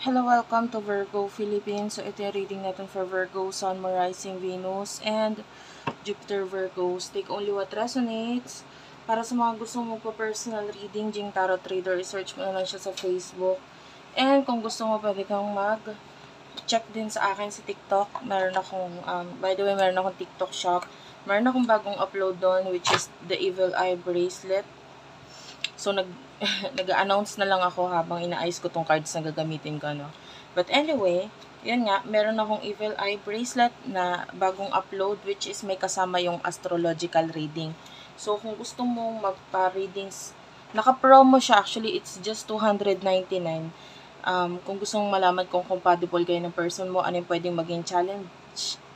Hello, welcome to Virgo Philippines. So, ito yung reading natin for Virgo, Sun, Moon, Rising, Venus, and Jupiter Virgos. Take only what resonates. Para sa mga gusto mo po personal reading, Jing Tarot Trader, search mo na lang siya sa Facebook. And kung gusto mo, pwede kang mag-check din sa akin sa TikTok. Meron akong, by the way, meron akong TikTok shop. Meron akong bagong upload doon, which is the Evil Eye Bracelet. So, nag-announce na lang ako habang inaayos ko tong cards na gagamitin ko, no? But anyway, yun nga, meron akong Evil Eye Bracelet na bagong upload, which is may kasama yung astrological reading. So, kung gusto mong magpa-readings, naka-promo siya. Actually, it's just $299. Kung gusto mong malaman kung compatible kayo ng person mo, ano yung pwedeng maging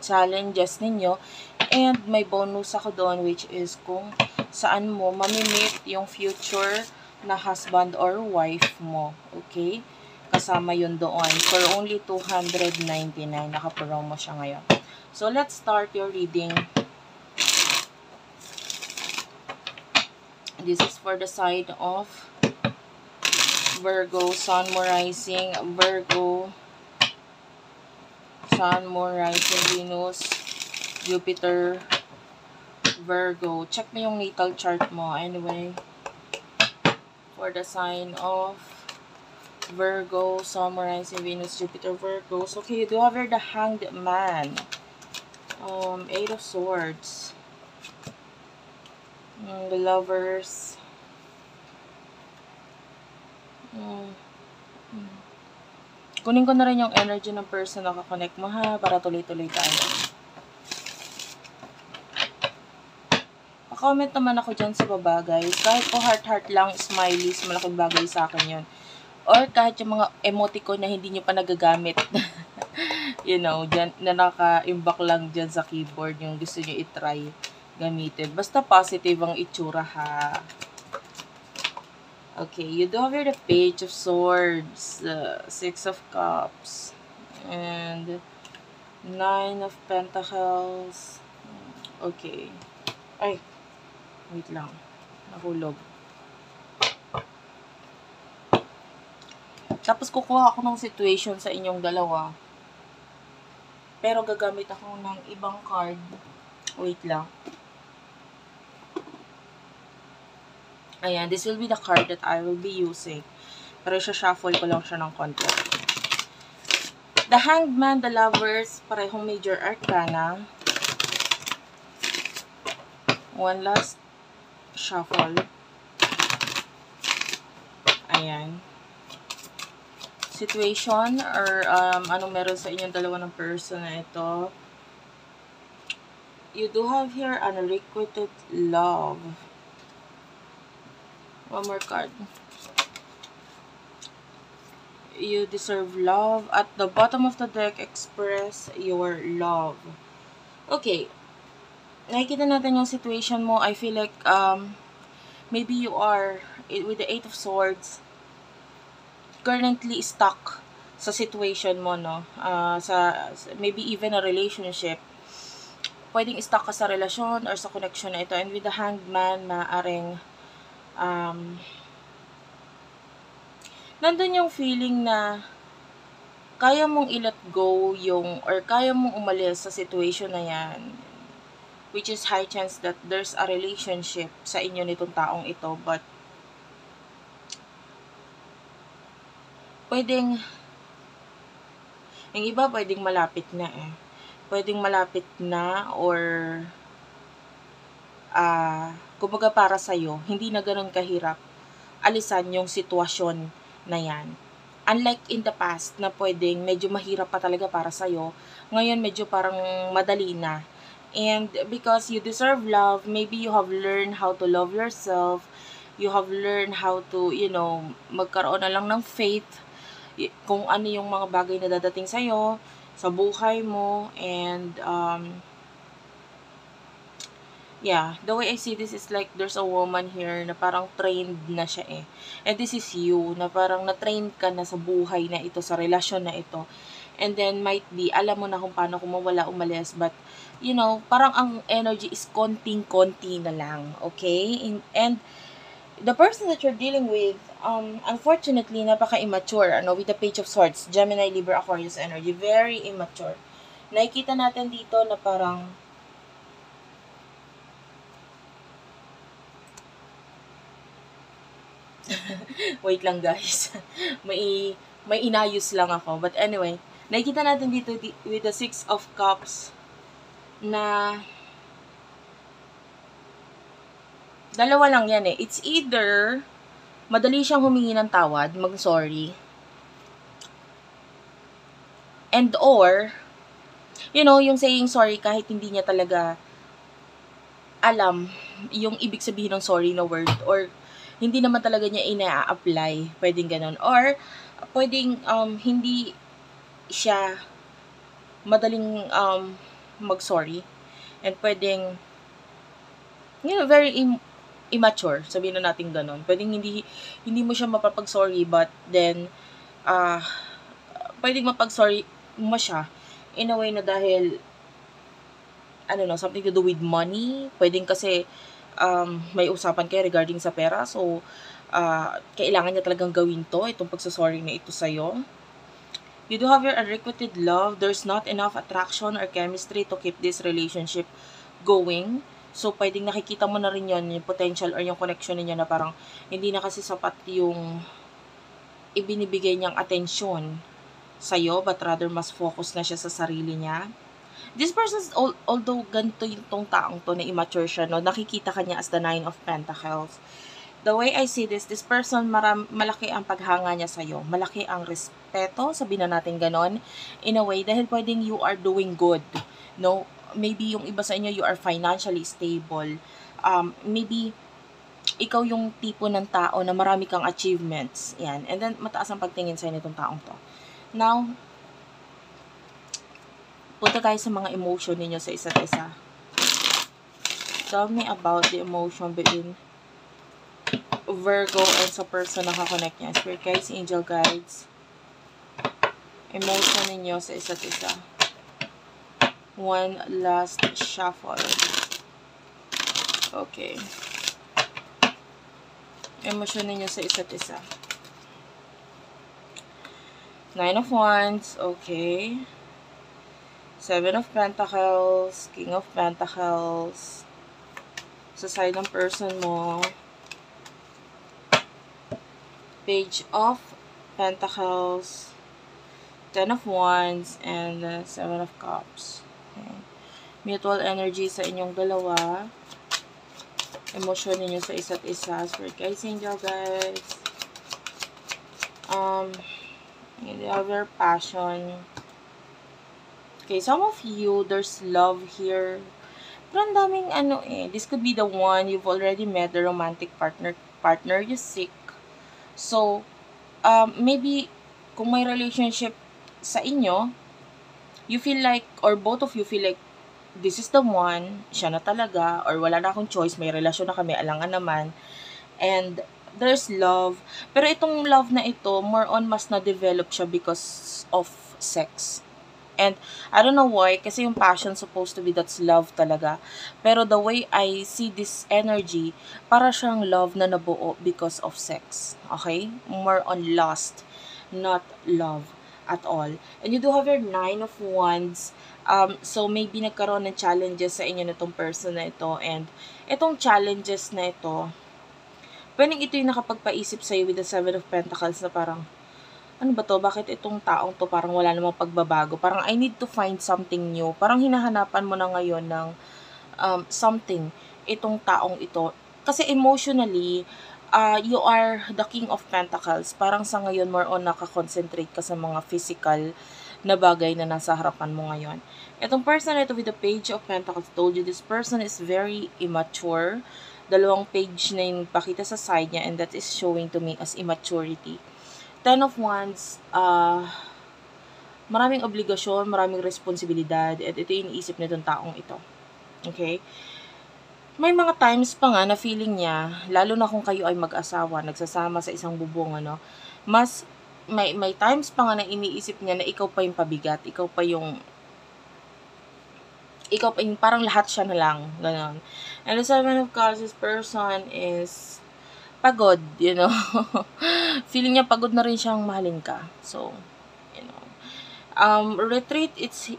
challenges ninyo. And may bonus ako doon, which is kung saan mo mamimit yung future na husband or wife mo. Okay? Kasama yun doon. For only $299. Naka-promo siya ngayon. So, let's start your reading. This is for the side of Virgo, Sun, Moon, Rising, Virgo, Sun, Moon, Rising, Venus, Jupiter, Virgo. Check mo yung natal chart mo. Anyway, for the sign of Virgo, Sun, Moon, Rising, Venus, Jupiter, Virgo. So, okay, you do have here the Hanged Man. Eight of Swords. The Lovers. Kunin ko na rin yung energy ng person na kakonect mo, ha, para tuloy-tuloy tayo. Comment naman ako dyan sa baba, guys. Kahit po heart-heart lang, smileys, malaking bagay sa akin yun. Or kahit yung mga emoticon na hindi nyo pa nagagamit. You know, dyan, na naka-imbak lang dyan sa keyboard yung gusto nyo itry gamitin. Basta positive ang itsura, ha. Okay, you do have here the Page of Swords, the Six of Cups, and Nine of Pentacles. Okay. Ay, wait lang. Nahulog. Tapos kukuha ako ng situation sa inyong dalawa. Pero gagamit ako ng ibang card. Wait lang. Ayan, this will be the card that I will be using. Pero shuffle ko lang siya ng konti. The Hanged Man, the Lovers, parehong major arcana. One last shuffle. Ayan. Situation or anong meron sa inyong dalawa ng person na ito. You do have here unrequited love. One more card. You deserve love. At the bottom of the deck, express your love. Okay. Nakikita natin yung situation mo. I feel like maybe you are with the Eight of Swords currently stuck sa situation mo, no? Maybe even a relationship. Pwedeng stuck ka sa relasyon or sa connection na ito. And with the Hanged Man, maaring nandun yung feeling na kaya mong i-let go yung, or kaya mong umalis sa situation na yan, which is high chance that there's a relationship sa inyo nitong taong ito, but pwedeng yung iba pwedeng malapit na pwedeng malapit na or kumbaga para sa'yo, hindi na ganun kahirap alisan yung sitwasyon na yan. Unlike in the past, na pwedeng medyo mahirap pa talaga para sa'yo, ngayon medyo parang madali na. And because you deserve love, maybe you have learned how to love yourself, you have learned how to, you know, magkaroon na lang ng faith, kung ano yung mga bagay na dadating sa'yo, sa buhay mo, and yeah, the way I see this is like there's a woman here na parang trained na siya And this is you, na parang na-train ka na sa buhay na ito, sa relasyon na ito. And then might be, alam mo na kung paano kumawala, umalis, but you know, parang ang energy is konting-konti na lang, okay? And the person that you're dealing with, unfortunately, napaka-immature, with the Page of Swords, Gemini, Libra, Aquarius energy, very immature. Nakikita natin dito na parang, wait lang guys, may inayos lang ako. But anyway, nakikita natin dito with the Six of Cups na dalawa lang yan eh. It's either madali siyang humingi ng tawad, mag-sorry, and or, yung saying sorry kahit hindi niya talaga alam yung ibig sabihin ng sorry na word, or hindi naman talaga niya ina-apply, pwedeng ganun. Or, pwedeng hindi siya madaling mag-sorry, and pwedeng, very immature, sabihin na natin ganun. Pwedeng hindi mo siya mapapag-sorry, but then, pwedeng mapag-sorry mo siya in a way na dahil, something to do with money. Pwedeng kasi, may usapan kayo regarding sa pera, so, kailangan niya talagang gawin itong pagsasorry na ito sa'yo. You do have your unrequited love. There's not enough attraction or chemistry to keep this relationship going. So, pwedeng nakikita mo na rin yun, yung potential or yung connection niya na parang hindi na kasi sapat yung ibinibigay niyang atensyon sa'yo, but rather mas focus na siya sa sarili niya. This person, although ganito yung taong to na immature siya, nakikita ka niya as the Nine of Pentacles. The way I see this person, malaki ang paghanga niya sa'yo. Malaki ang respeto, sabihin na natin ganon, in a way, dahil pwedeng you are doing good. Maybe yung iba sa inyo, you are financially stable. Maybe, ikaw yung tipo ng tao na marami kang achievements. Yan. And then, mataas ang pagtingin sa'yo nitong taong to. Now, punta tayo sa mga emotion ninyo sa isa't isa. Tell me about the emotion between Virgo and sa person na kakonect niya. Spirit guides, angel guides. Emotion ninyo sa isa't isa. One last shuffle. Okay. Emotion ninyo sa isa't isa. Nine of Wands. Okay. Seven of Pentacles. King of Pentacles. Sa side ng person mo. Page of Pentacles. Ten of Wands. And Seven of Cups. Okay. Mutual energy sa inyong dalawa. Emotion ninyo sa isa't isa. Spirit guides, angel guides. You have your passion. Okay, some of you, there's love here. Pero ang daming this could be the one you've already met, the romantic partner you seek. So, maybe, kung may relationship sa inyo, you feel like, or both of you feel like, this is the one, siya na talaga, or wala na akong choice, may relasyon na kami, alangan naman, and there's love. Pero itong love na ito, more on mas na-develop siya because of sex. And, I don't know why, kasi yung passion supposed to be, that's love talaga. Pero the way I see this energy, para siyang love na nabuo because of sex. Okay? More on lust, not love at all. And you do have your Nine of Wands. So, maybe nagkaroon ng challenges sa inyo nitong person na ito. And, itong challenges na ito, pwedeng ito yung nakapagpaisip sa'yo with the Seven of Pentacles na parang, ano ba to? Bakit itong taong to parang wala namang pagbabago? Parang I need to find something new. Parang hinahanapan mo na ngayon ng something itong taong ito. Kasi emotionally, you are the King of Pentacles. Parang sa ngayon, more on nakakonsentrate ka sa mga physical na bagay na nasa harapan mo ngayon. Itong person na ito with the Page of Pentacles, told you this person is very immature. Dalawang page na yung pakita sa side niya, and that is showing to me as immaturity. Ten of Wands, maraming obligasyon, maraming responsibilidad, at ito yung iniisip nitong taong ito. Okay? May mga times pa nga na feeling niya, lalo na kung kayo ay mag-asawa, nagsasama sa isang bubong, mas, may times pa nga na iniisip niya na ikaw pa yung pabigat, ikaw pa yung parang lahat siya na lang, gano'n. And the Seven of Cups, this person is pagod, you know. Feeling niya pagod na rin siyang mahalin ka. So, you know. Retreat, is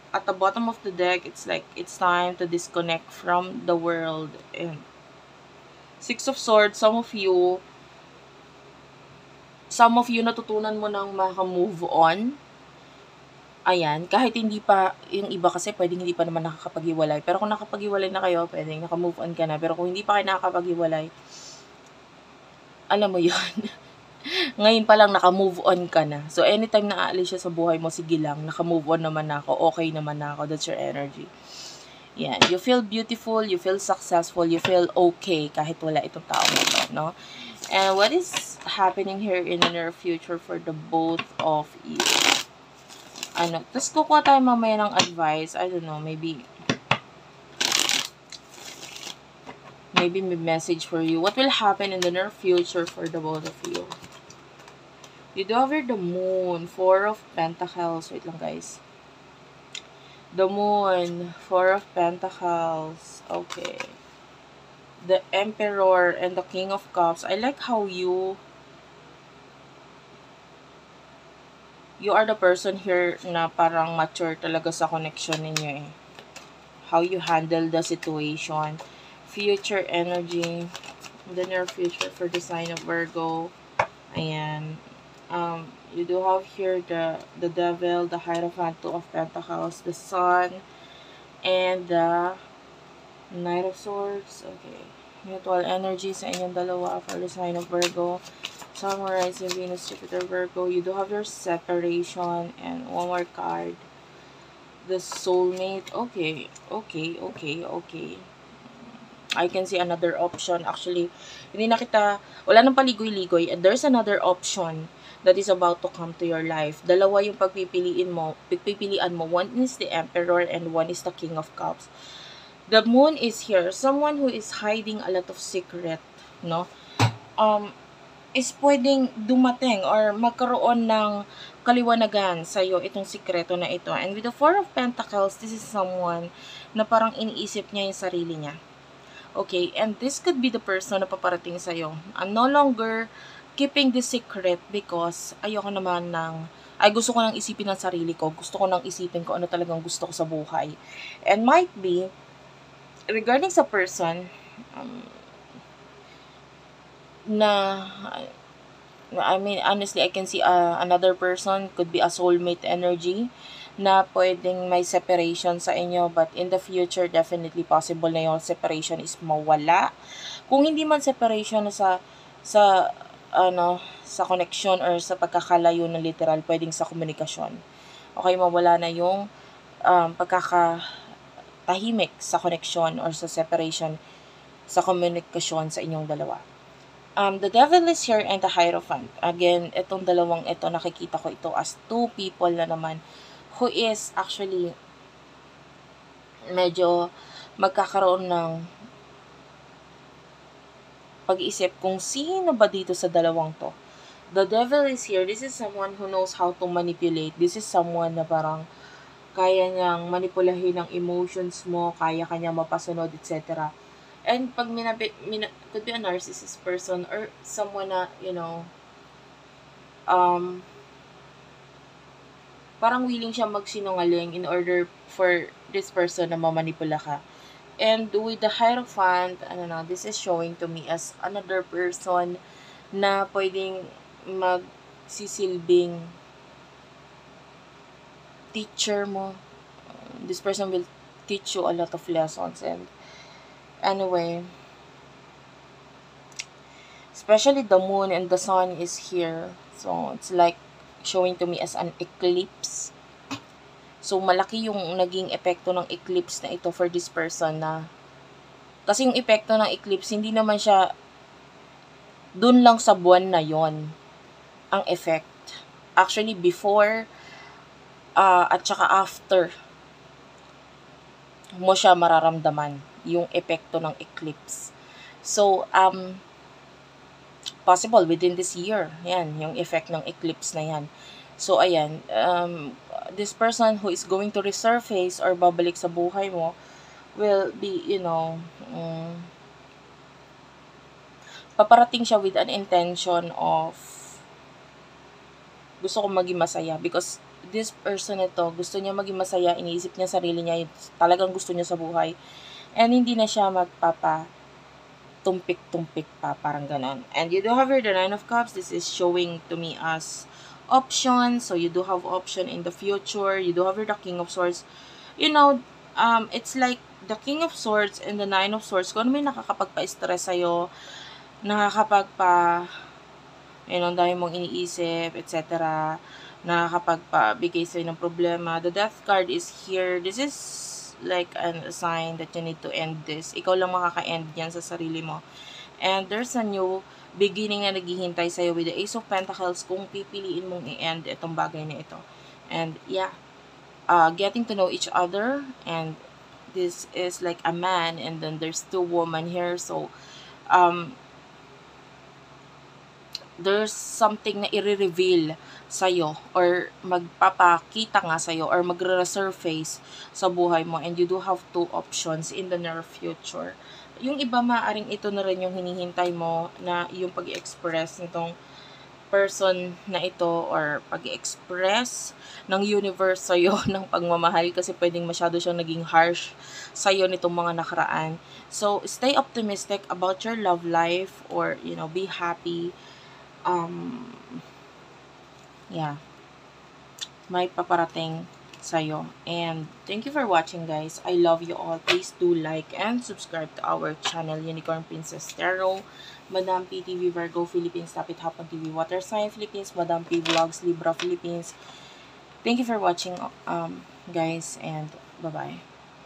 at the bottom of the deck. It's like, it's time to disconnect from the world. And Six of Swords, some of you, natutunan mo nang maka-move on. Ayan, kahit hindi pa, yung iba kasi pwedeng hindi pa naman nakakapag-iwalay. Pero kung nakapag-iwalay na kayo, pwedeng naka-move on ka na. Pero kung hindi pa kayo nakakapag-iwalay, alam mo yun. Ngayon pa lang naka-move on ka na. So, anytime na aalis siya sa buhay mo, sige lang, naka-move on naman na ako, okay naman na ako. That's your energy. Yan. You feel beautiful, you feel successful, you feel okay kahit wala itong tao mo to, no? And what is happening here in the near future for the both of you? Tapos kukuha tayo mamaya ng advice. I don't know, maybe may message for you. What will happen in the near future for the both of you? You do have here the Moon, Four of Pentacles. Wait lang, guys. The Moon, Four of Pentacles. Okay. The Emperor and the King of Cups. I like how you are the person here na parang mature talaga sa connection ninyo eh. How you handle the situation. Future energy. The near future for the sign of Virgo. Ayan. You do have here the Devil, the Hierophant, Two of Pentacles, the Sun, and the Knight of Swords. Okay. Mutual energy sa inyong dalawa for the sign of Virgo. Sun, Rising, Venus, Jupiter, Virgo. You do have your separation. And one more card. The Soulmate. Okay. I can see another option. Actually, wala nang paligoy-ligoy. And there's another option that is about to come to your life. Dalawa yung pagpipilian mo. One is the Emperor and one is the King of Cups. The Moon is here. Someone who is hiding a lot of secret, no? Is pwedeng dumating or magkaroon ng kaliwanagan sa'yo itong sikreto na ito. And with the Four of Pentacles, this is someone na parang iniisip niya yung sarili niya. Okay, and this could be the person na paparating sa'yo. I'm no longer keeping this secret because gusto ko nang isipin ng sarili ko. Gusto ko nang isipin ko ano talagang gusto ko sa buhay. And might be, regarding sa person, honestly, I can see another person, could be a soulmate energy, na pwedeng may separation sa inyo, but in the future, definitely possible na yung separation is mawala. Kung hindi man separation sa connection or sa pagkakalayo ng literal, pwedeng sa komunikasyon. Okay, mawala na yung pagkakatahimik sa connection or sa separation sa komunikasyon sa inyong dalawa. The Devil is here and the Hierophant. Again, itong dalawang ito, nakikita ko ito as two people na naman who is actually medyo magkakaroon ng pag-iisip kung sino ba dito sa dalawang to. The Devil is here. This is someone who knows how to manipulate. This is someone na parang kaya niyang manipulahin ang emotions mo, kaya kanyang mapasunod, etc. And pag could be a narcissist person or someone na, parang willing siya magsinungaling in order for this person na mamanipula ka. And with the Hierophant, this is showing to me as another person na pwedeng magsisilbing teacher mo. This person will teach you a lot of lessons. And anyway, especially the Moon and the Sun is here. So, it's like showing to me as an eclipse. So, malaki yung naging epekto ng eclipse na ito for this person na kasi yung epekto ng eclipse, hindi naman siya dun lang sa buwan na yon ang effect. Actually, before at saka after mo siya mararamdaman yung epekto ng eclipse. So, possible within this year. Yan, yung effect ng eclipse na yan. So, ayan, this person who is going to resurface or babalik sa buhay mo will be, paparating siya with an intention of gusto kong maging masaya, because this person ito, gusto niya maging masaya, iniisip niya sarili niya, yung talagang gusto niya sa buhay, and hindi na siya tumpik-tumpik pa, parang ganon. And you do have here the Nine of Cups. This is showing to me as options. So you do have option in the future. You do have here the King of Swords. You know, it's like the King of Swords and the Nine of Swords, kung ano may nakakapagpa-stress sa'yo, dahil mong iniisip, etc., nakakapagpabigay sa'yo ng problema. The Death card is here. This is like a sign that you need to end this. Ikaw lang makaka-end yan sa sarili mo. And there's a new beginning na naghihintay sa'yo with the Ace of Pentacles kung pipiliin mong i-end itong bagay na ito. And yeah, getting to know each other, and this is like a man, and then there's two women here. So there's something na i-reveal sa'yo, or magpapakita nga sa'yo, or magre-resurface sa buhay mo, and you do have two options in the near future. Yung iba, maaring ito na rin yung hinihintay mo, na yung pag-express nitong person na ito, or pag-express ng universe sa'yo ng pagmamahal, kasi pwedeng masyado siyang naging harsh sa'yo nitong mga nakaraan. So, stay optimistic about your love life, or, be happy. Yeah, may paparating sa'yo. And thank you for watching, guys. I love you all. Please do like and subscribe to our channel, Unicorn Princess Tarot, Madam P TV Virgo Philippines, Tapit Hapon TV Water Sign Philippines, Madam P Vlogs Libra Philippines. Thank you for watching, guys, and bye-bye.